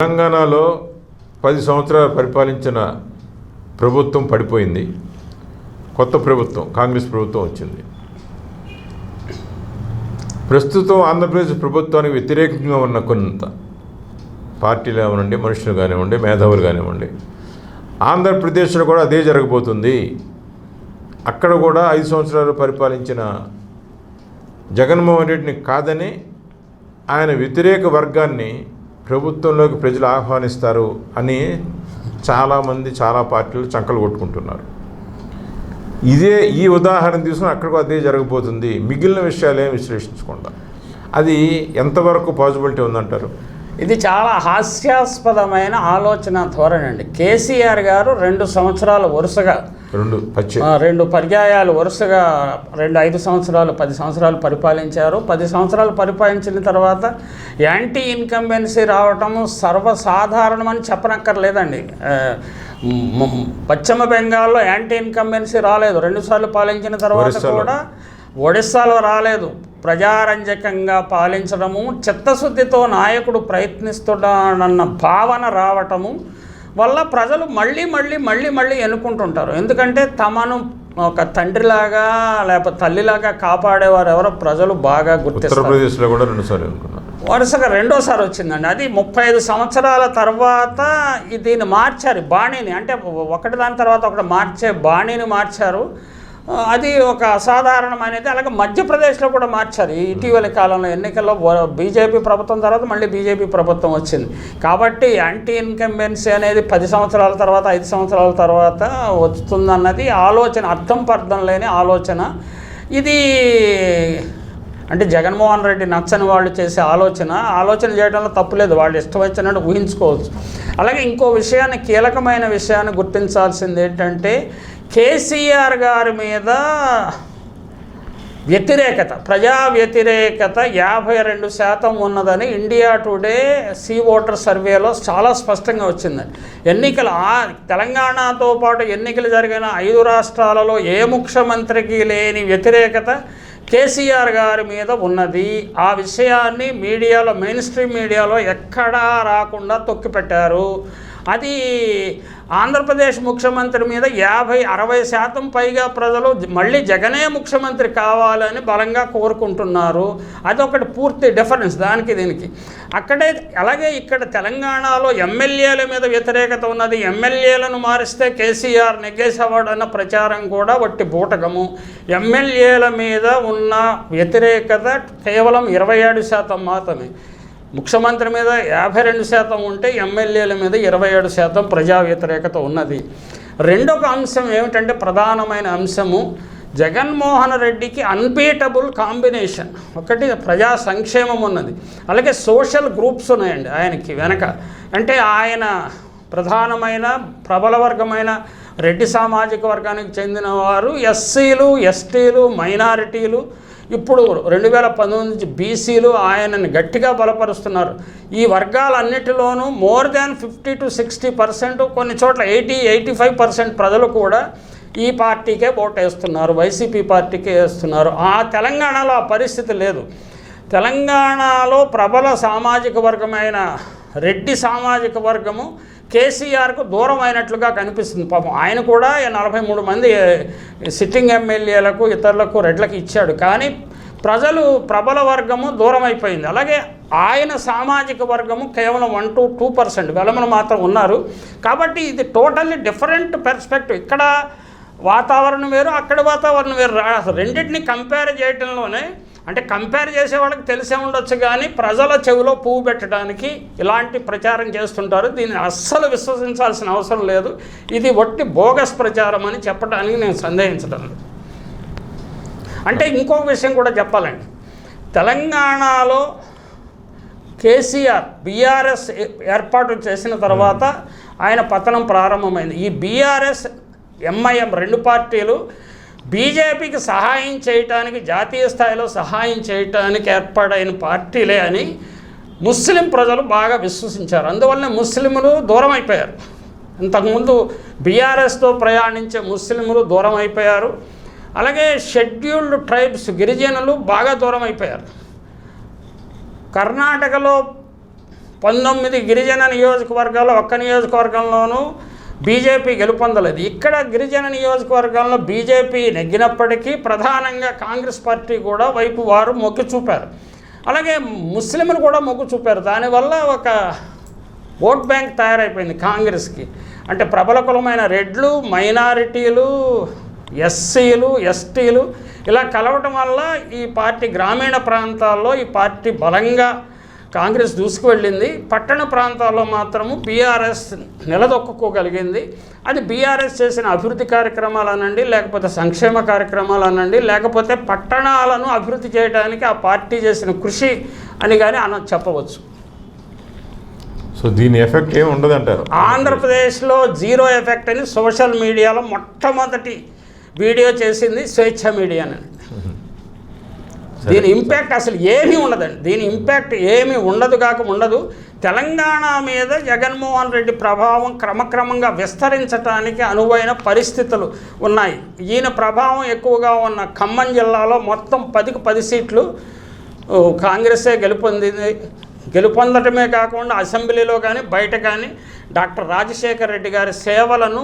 తెలంగాణలో 10 సంవత్సరాలు పరిపాలించిన ప్రభుత్వం పడిపోయింది. కొత్త ప్రభుత్వం కాంగ్రెస్ ప్రభుత్వం వచ్చింది. ప్రస్తుతం ఆంధ్రప్రదేశ్ ప్రభుత్వానికి వ్యతిరేకంగా ఉన్న కొంత పార్టీలు కానివ్వండి, మనుషులు కానివ్వండి, మేధావులు కానివ్వండి, ఆంధ్రప్రదేశ్లో కూడా అదే జరగబోతుంది. అక్కడ కూడా 5 సంవత్సరాలు పరిపాలించిన జగన్మోహన్ రెడ్డిని కాదని ఆయన వ్యతిరేక వర్గాన్ని ప్రభుత్వంలోకి ప్రజలు ఆహ్వానిస్తారు అని చాలామంది చాలా పార్టీలు చంకలు కొట్టుకుంటున్నారు. ఈ ఉదాహరణ తీసుకుని అక్కడికి అదే జరగబోతుంది. మిగిలిన విషయాలు ఏం విశ్లేషించకుండా అది ఎంతవరకు పాజిబిలిటీ ఉందంటారు? ఇది చాలా హాస్యాస్పదమైన ఆలోచన ధోరణి అండి. కేసీఆర్ గారు 2 సంవత్సరాలు వరుసగా 2 పర్యాయాలు వరుసగా 5 సంవత్సరాలు 10 సంవత్సరాలు పరిపాలించారు. 10 సంవత్సరాలు పరిపాలించిన తర్వాత యాంటీ ఇన్కంబెన్సీ రావటము సర్వసాధారణమని చెప్పనక్కర్లేదండి. పశ్చిమ బెంగాల్లో యాంటీ ఇన్కంబెన్సీ రాలేదు. 2 సార్లు పాలించిన తర్వాత కూడా ఒడిస్సాలో రాలేదు. ప్రజారంజకంగా పాలించడము, చిత్తశుద్ధితో నాయకుడు ప్రయత్నిస్తున్నాడన్న భావన రావటము వల్ల ప్రజలు మళ్ళీ ఎన్నుకుంటుంటారు. ఎందుకంటే తమను ఒక తండ్రిలాగా లేకపోతే తల్లిలాగా కాపాడేవారు ఎవరో ప్రజలు బాగా గుర్తిస్తారు. వరుసగా 2వ సారి వచ్చిందండి. అది 35 సంవత్సరాల తర్వాత దీన్ని మార్చారు. బాణీని అంటే ఒకటి దాని తర్వాత ఒకటి మార్చే బాణీని మార్చారు. అది ఒక అసాధారణమైనది. అలాగే మధ్యప్రదేశ్లో కూడా మార్చారు. ఇటీవలి కాలంలో ఎన్నికల్లో బీజేపీ ప్రభుత్వం తర్వాత మళ్ళీ బీజేపీ ప్రభుత్వం వచ్చింది. కాబట్టి యాంటీ ఇన్కంబెన్సీ అనేది 10 సంవత్సరాల తర్వాత 5 సంవత్సరాల తర్వాత వస్తుందన్నది ఆలోచన, అర్థం లేని ఆలోచన. ఇది అంటే జగన్మోహన్ రెడ్డి నచ్చని వాళ్ళు చేసే ఆలోచన చేయడంలో తప్పులేదు. వాళ్ళు ఇష్టం వచ్చినట్టు ఊహించుకోవచ్చు. అలాగే ఇంకో విషయాన్ని, కీలకమైన విషయాన్ని గుర్తించాల్సింది ఏంటంటే కేసీఆర్ గారి మీద వ్యతిరేకత, ప్రజా వ్యతిరేకత 52% ఉన్నదని ఇండియా టుడే సీ ఓటర్ సర్వేలో చాలా స్పష్టంగా వచ్చిందండి. తెలంగాణతో పాటు ఎన్నికలు జరిగిన 5 రాష్ట్రాలలో ఏ ముఖ్యమంత్రికి లేని వ్యతిరేకత కేసీఆర్ గారి మీద ఉన్నది. ఆ విషయాన్ని మీడియాలో, మెయిన్ స్ట్రీమ్ మీడియాలో ఎక్కడా రాకుండా తొక్కిపెట్టారు. అది ఆంధ్రప్రదేశ్ ముఖ్యమంత్రి మీద 50-60% పైగా ప్రజలు మళ్ళీ జగనే ముఖ్యమంత్రి కావాలని బలంగా కోరుకుంటున్నారు. అదొకటి పూర్తి డిఫరెన్స్ దానికి దీనికి. అక్కడే అలాగే ఇక్కడ తెలంగాణలో ఎమ్మెల్యేల మీద వ్యతిరేకత ఉన్నది. ఎమ్మెల్యేలను మారిస్తే కేసీఆర్ నెగ్గేసేవాడన్న ప్రచారం కూడా వట్టి బూటకము. ఎమ్మెల్యేల మీద ఉన్న వ్యతిరేకత కేవలం 27% మాత్రమే. ముఖ్యమంత్రి మీద 52% ఉంటే ఎమ్మెల్యేల మీద 27% ప్రజా వ్యతిరేకత ఉన్నది. రెండొక అంశం ఏమిటంటే, ప్రధానమైన అంశము జగన్మోహన్ రెడ్డికి అన్బీటబుల్ కాంబినేషన్. ఒకటి ప్రజా సంక్షేమం ఉన్నది, అలాగే సోషల్ గ్రూప్స్ ఉన్నాయండి ఆయనకి వెనక. అంటే ఆయన ప్రధానమైన ప్రబల వర్గమైన రెడ్డి సామాజిక వర్గానికి చెందిన వారు, ఎస్సీలు, ఎస్టీలు, మైనారిటీలు, ఇప్పుడు 2019 నుంచి బీసీలు ఆయనని గట్టిగా బలపరుస్తున్నారు. ఈ వర్గాలన్నిటిలోనూ మోర్ దాన్ 50-60%, కొన్ని చోట్ల 80-85% ప్రజలు కూడా ఈ పార్టీకే ఓటేస్తున్నారు, వైసీపీ పార్టీకే వేస్తున్నారు. తెలంగాణలో ఆ పరిస్థితి లేదు. తెలంగాణలో ప్రబల సామాజిక వర్గమైన రెడ్డి సామాజిక వర్గము కేసీఆర్కు దూరం అయినట్లుగా కనిపిస్తుంది. పాపం ఆయన కూడా 43 మంది సిట్టింగ్ ఎమ్మెల్యేలకు ఇతరులకు రెడ్లకు ఇచ్చాడు, కానీ ప్రజలు ప్రబల వర్గము దూరం అయిపోయింది. అలాగే ఆయన సామాజిక వర్గము కేవలం 1-2% వెలమను మాత్రం ఉన్నారు. కాబట్టి ఇది టోటల్లీ డిఫరెంట్ పర్స్పెక్టివ్. ఇక్కడ వాతావరణం వేరు, అక్కడ వాతావరణం వేరు. రెండింటిని కంపేర్ చేయడంలోనే, అంటే కంపేర్ చేసే వాళ్ళకి తెలిసే ఉండొచ్చు, కానీ ప్రజల చెవిలో పువ్వు పెట్టడానికి ఇలాంటి ప్రచారం చేస్తుంటారు. దీన్ని అస్సలు విశ్వసించాల్సిన అవసరం లేదు. ఇది వట్టి బోగస్ ప్రచారం అని చెప్పడానికి నేను సందేహించడం లేదు. అంటే ఇంకొక విషయం కూడా చెప్పాలండి. తెలంగాణలో కేసీఆర్ బీఆర్ఎస్ ఏర్పాటు చేసిన తర్వాత ఆయన పతనం ప్రారంభమైంది. ఈ బీఆర్ఎస్ ఎంఐఎం 2 పార్టీలు బీజేపీకి సహాయం చేయటానికి, జాతీయ స్థాయిలో సహాయం చేయటానికి ఏర్పాటైన పార్టీలే అని ముస్లిం ప్రజలు బాగా విశ్వసించారు. అందువల్లనే ముస్లింలు దూరం అయిపోయారు. ఇంతకుముందు బీఆర్ఎస్తో ప్రయాణించే ముస్లింలు దూరం అయిపోయారు. అలాగే షెడ్యూల్డ్ ట్రైబ్స్, గిరిజనులు బాగా దూరం అయిపోయారు. కర్ణాటకలో 19 గిరిజన నియోజకవర్గాల్లో ఒక్క నియోజకవర్గంలోనూ బీజేపీ గెలుపొందలేదు. ఇక్కడ గిరిజన నియోజకవర్గంలో బీజేపీ నెగ్గినప్పటికీ ప్రధానంగా కాంగ్రెస్ పార్టీ కూడా వైపు వారు మొగ్గు చూపారు. అలాగే ముస్లింలు కూడా మొగ్గు చూపారు. దానివల్ల ఒక ఓట్ బ్యాంక్ తయారైపోయింది కాంగ్రెస్కి. అంటే ప్రబల కులమైన రెడ్లు, మైనారిటీలు, ఎస్సీలు, ఎస్టీలు ఇలా కలవటం వల్ల ఈ పార్టీ గ్రామీణ ప్రాంతాల్లో ఈ పార్టీ బలంగా కాంగ్రెస్ దూసుకువెళ్ళింది. పట్టణ ప్రాంతాల్లో మాత్రము బీఆర్ఎస్ నిలదొక్కుకోగలిగింది. అది బీఆర్ఎస్ చేసిన అభివృద్ధి కార్యక్రమాలు అనండి, లేకపోతే సంక్షేమ కార్యక్రమాలు అనండి, లేకపోతే పట్టణాలను అభివృద్ధి చేయడానికి ఆ పార్టీ చేసిన కృషి అని కానీ చెప్పవచ్చు. సో దీని ఎఫెక్ట్ ఏమి ఉండదంటారు? ఆంధ్రప్రదేశ్లో జీరో ఎఫెక్ట్ అని సోషల్ మీడియాలో మొట్టమొదటి వీడియో చేసింది స్వేచ్ఛ మీడియానండి. దీని ఇంపాక్ట్ అసలు ఏమీ ఉండదండి. దీని ఇంపాక్ట్ ఏమీ ఉండదు. తెలంగాణ మీద జగన్మోహన్ రెడ్డి ప్రభావం క్రమక్రమంగా విస్తరించడానికి అనువైన పరిస్థితులు ఉన్నాయి. ఈయన ప్రభావం ఎక్కువగా ఉన్న ఖమ్మం జిల్లాలో మొత్తం 10కి 10 సీట్లు కాంగ్రెసే గెలుపొందటమే కాకుండా అసెంబ్లీలో కానీ బయట కానీ డాక్టర్ రాజశేఖర్ రెడ్డి గారి సేవలను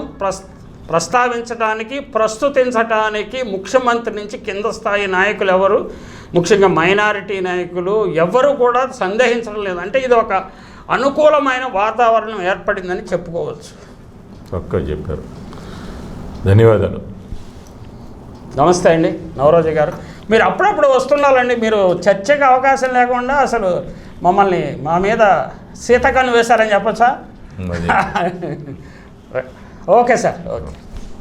ప్రస్తావించడానికి, ప్రస్తుతించడానికి ముఖ్యమంత్రి నుంచి కింద స్థాయి నాయకులు ఎవరు, ముఖ్యంగా మైనారిటీ నాయకులు ఎవరు కూడా సందేహించడం లేదు. అంటే ఇది ఒక అనుకూలమైన వాతావరణం ఏర్పడిందని చెప్పుకోవచ్చు. చక్కగా చెప్పారు. ధన్యవాదాలు. నమస్తే అండి నవరోజు గారు. మీరు అప్పుడప్పుడు వస్తుండాలండి. మీరు చర్చకి అవకాశం లేకుండా అసలు మమ్మల్ని మా మీద శీతకన్ను వేశారని చెప్పచ్చా? Okay sir, okay.